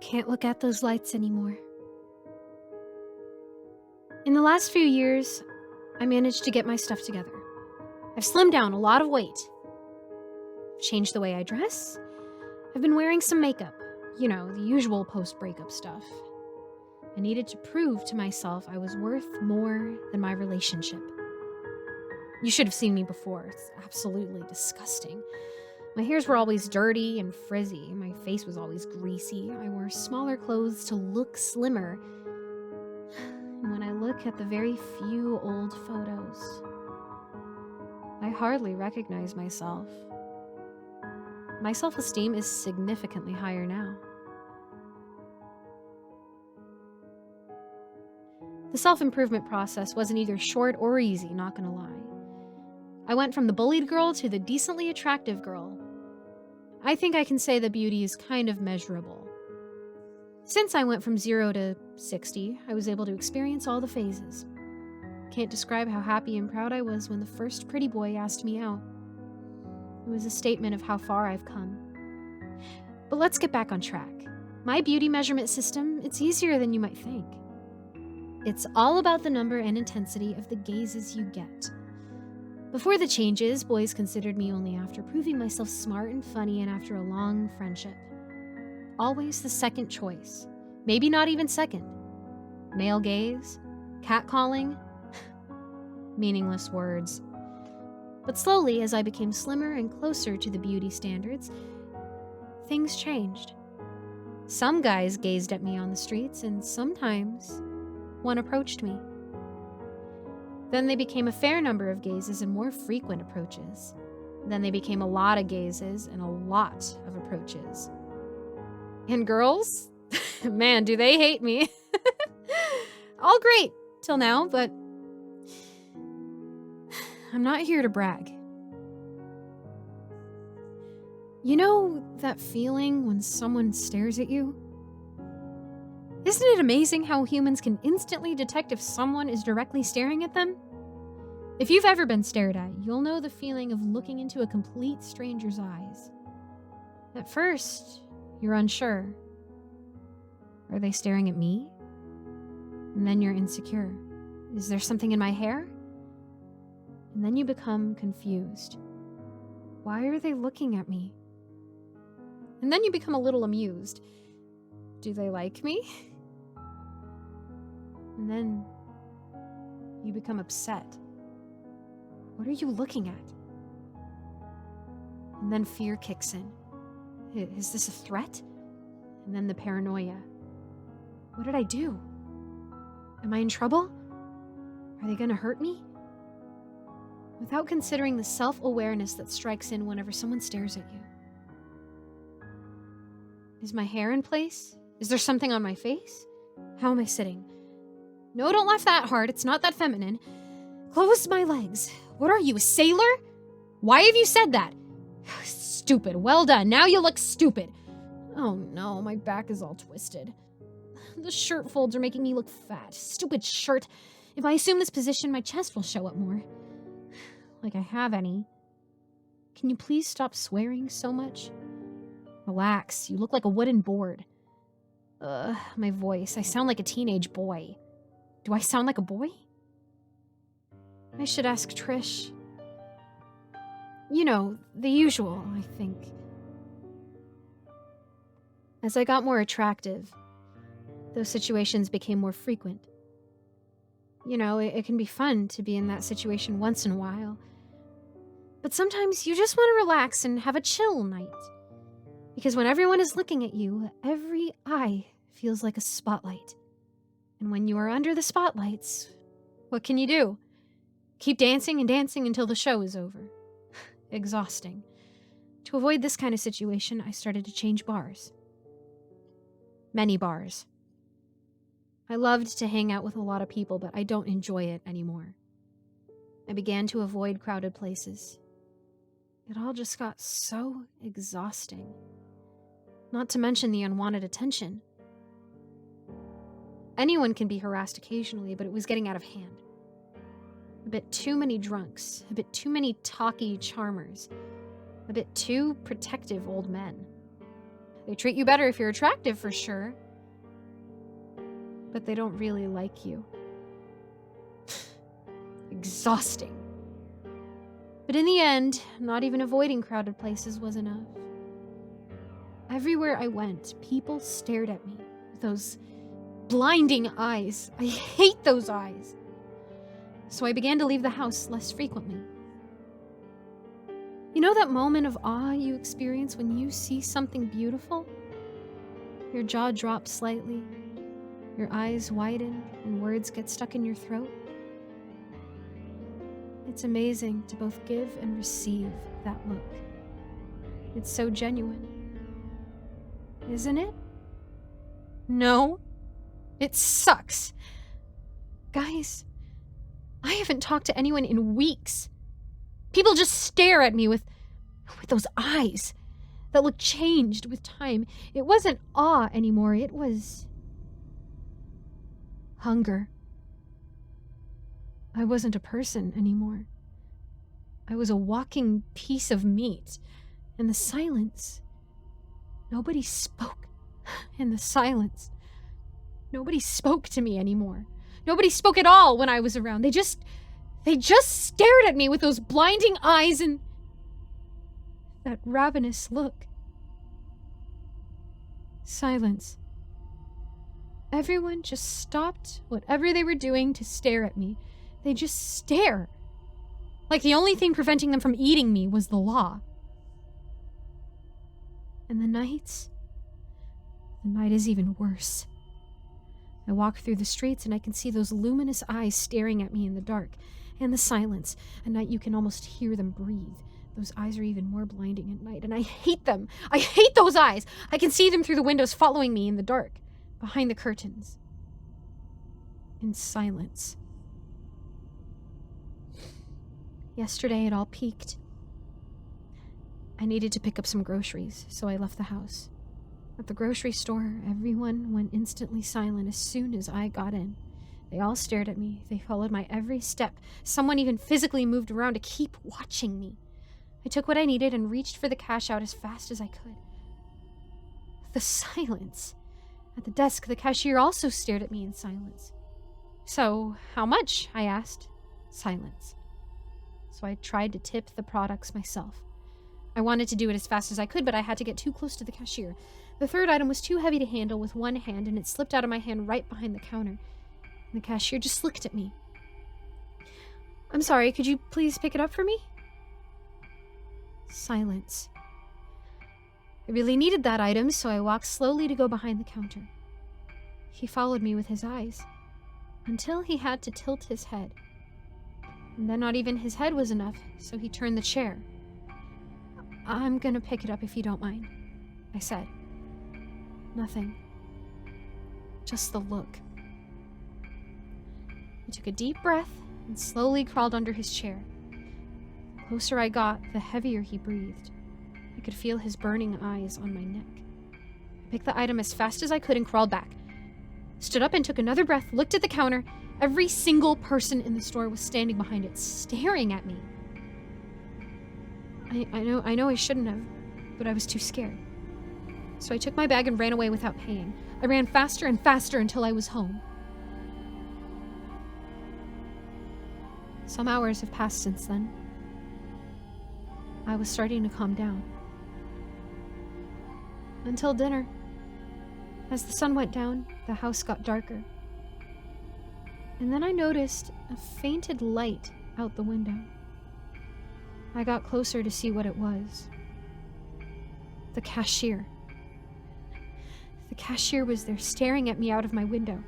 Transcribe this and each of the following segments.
Can't look at those lights anymore. In the last few years, I managed to get my stuff together. I've slimmed down a lot of weight. I've changed the way I dress. I've been wearing some makeup. You know, the usual post-breakup stuff. I needed to prove to myself I was worth more than my relationship. You should have seen me before. It's absolutely disgusting. My hairs were always dirty and frizzy. My face was always greasy. I wore smaller clothes to look slimmer. And when I look at the very few old photos, I hardly recognize myself. My self-esteem is significantly higher now. The self-improvement process wasn't either short or easy, not gonna lie. I went from the bullied girl to the decently attractive girl. I think I can say that beauty is kind of measurable. Since I went from 0 to 60, I was able to experience all the phases. Can't describe how happy and proud I was when the first pretty boy asked me out. It was a statement of how far I've come. But let's get back on track. My beauty measurement system, it's easier than you might think. It's all about the number and intensity of the gazes you get. Before the changes, boys considered me only after proving myself smart and funny and after a long friendship. Always the second choice. Maybe not even second. Male gaze, catcalling, meaningless words. But slowly, as I became slimmer and closer to the beauty standards, things changed. Some guys gazed at me on the streets, and sometimes one approached me. Then they became a fair number of gazes and more frequent approaches. Then they became a lot of gazes and a lot of approaches. And girls? Man, do they hate me. All great till now, but I'm not here to brag. You know that feeling when someone stares at you? Isn't it amazing how humans can instantly detect if someone is directly staring at them? If you've ever been stared at, you'll know the feeling of looking into a complete stranger's eyes. At first, you're unsure. Are they staring at me? And then you're insecure. Is there something in my hair? And then you become confused. Why are they looking at me? And then you become a little amused. Do they like me? And then you become upset. What are you looking at? And then fear kicks in. Is this a threat? And then the paranoia. What did I do? Am I in trouble? Are they gonna hurt me? Without considering the self-awareness that strikes in whenever someone stares at you. Is my hair in place? Is there something on my face? How am I sitting? No, don't laugh that hard. It's not that feminine. Close my legs. What are you, a sailor? Why have you said that? Stupid. Well done. Now you look stupid. Oh no, my back is all twisted. The shirt folds are making me look fat. Stupid shirt. If I assume this position, my chest will show up more. Like I have any. Can you please stop swearing so much? Relax. You look like a wooden board. My voice. I sound like a teenage boy. Do I sound like a boy? I should ask Trish. You know, the usual, I think. As I got more attractive, those situations became more frequent. You know, it can be fun to be in that situation once in a while. But sometimes you just want to relax and have a chill night. Because when everyone is looking at you, every eye feels like a spotlight. And when you are under the spotlights, what can you do? Keep dancing and dancing until the show is over. Exhausting. To avoid this kind of situation, I started to change bars. Many bars. I loved to hang out with a lot of people, but I don't enjoy it anymore. I began to avoid crowded places. It all just got so exhausting. Not to mention the unwanted attention. Anyone can be harassed occasionally, but it was getting out of hand. A bit too many drunks, a bit too many talky charmers, a bit too protective old men. They treat you better if you're attractive, for sure. But they don't really like you. Exhausting. But in the end, not even avoiding crowded places was enough. Everywhere I went, people stared at me with those blinding eyes. I hate those eyes. So I began to leave the house less frequently. You know that moment of awe you experience when you see something beautiful? Your jaw drops slightly, your eyes widen, and words get stuck in your throat. It's amazing to both give and receive that look. It's so genuine. Isn't it? No, it sucks. Guys, I haven't talked to anyone in weeks. People just stare at me with those eyes that look changed with time. It wasn't awe anymore, it was hunger. I wasn't a person anymore. I was a walking piece of meat. In the silence, nobody spoke. In the silence, nobody spoke to me anymore. Nobody spoke at all when I was around. They just stared at me with those blinding eyes and that ravenous look. Silence. Everyone just stopped whatever they were doing to stare at me. They just stare. Like the only thing preventing them from eating me was the law. And the night is even worse. I walk through the streets and I can see those luminous eyes staring at me in the dark. And the silence. At night you can almost hear them breathe. Those eyes are even more blinding at night, and I hate them. I hate those eyes. I can see them through the windows following me in the dark, behind the curtains. In silence. Yesterday it all peaked. I needed to pick up some groceries, so I left the house. At the grocery store, everyone went instantly silent as soon as I got in. They all stared at me. They followed my every step. Someone even physically moved around to keep watching me. I took what I needed and reached for the cash out as fast as I could. The silence. At the desk, the cashier also stared at me in silence. "So, how much?" I asked. Silence. So I tried to tip the products myself. I wanted to do it as fast as I could, but I had to get too close to the cashier. The third item was too heavy to handle with one hand, and it slipped out of my hand right behind the counter. And the cashier just looked at me. "I'm sorry, could you please pick it up for me?" Silence. I really needed that item, so I walked slowly to go behind the counter. He followed me with his eyes, until he had to tilt his head. And then not even his head was enough, so he turned the chair. "I'm gonna pick it up if you don't mind," I said. Nothing. Just the look. I took a deep breath and slowly crawled under his chair. The closer I got, the heavier he breathed. I could feel his burning eyes on my neck. I picked the item as fast as I could and crawled back. Stood up and took another breath, looked at the counter. Every single person in the store was standing behind it, staring at me. I know I shouldn't have, but I was too scared. So I took my bag and ran away without paying. I ran faster and faster until I was home. Some hours have passed since then. I was starting to calm down. Until dinner. As the sun went down, the house got darker. And then I noticed a fainted light out the window. I got closer to see what it was. The cashier. The cashier was there staring at me out of my window.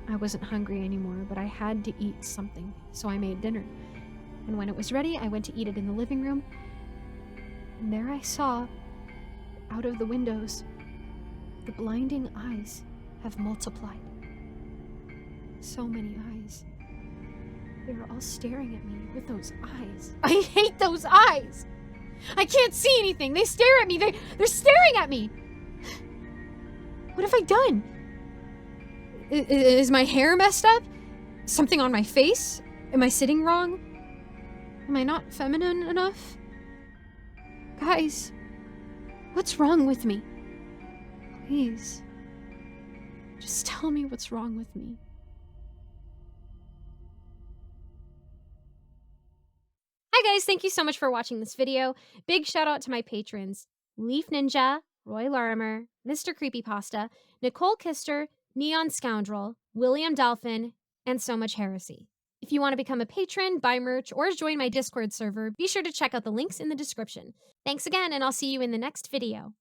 I wasn't hungry anymore, but I had to eat something, so I made dinner. And when it was ready, I went to eat it in the living room. And there I saw, out of the windows, the blinding eyes have multiplied. So many eyes. They were all staring at me with those eyes. I hate those eyes! I can't see anything! They stare at me! They're staring at me! What have I done? Is my hair messed up? Something on my face? Am I sitting wrong? Am I not feminine enough? Guys, What's wrong with me? Please. Just tell me what's wrong with me. Hi guys, thank you so much for watching this video. Big shout out to my patrons, Leaf Ninja, Roy Larimer, Mr. Creepypasta, Nicole Kister, Neon Scoundrel, William Dolphin, and So Much Heresy. If you want to become a patron, buy merch, or join my Discord server, be sure to check out the links in the description. Thanks again, and I'll see you in the next video.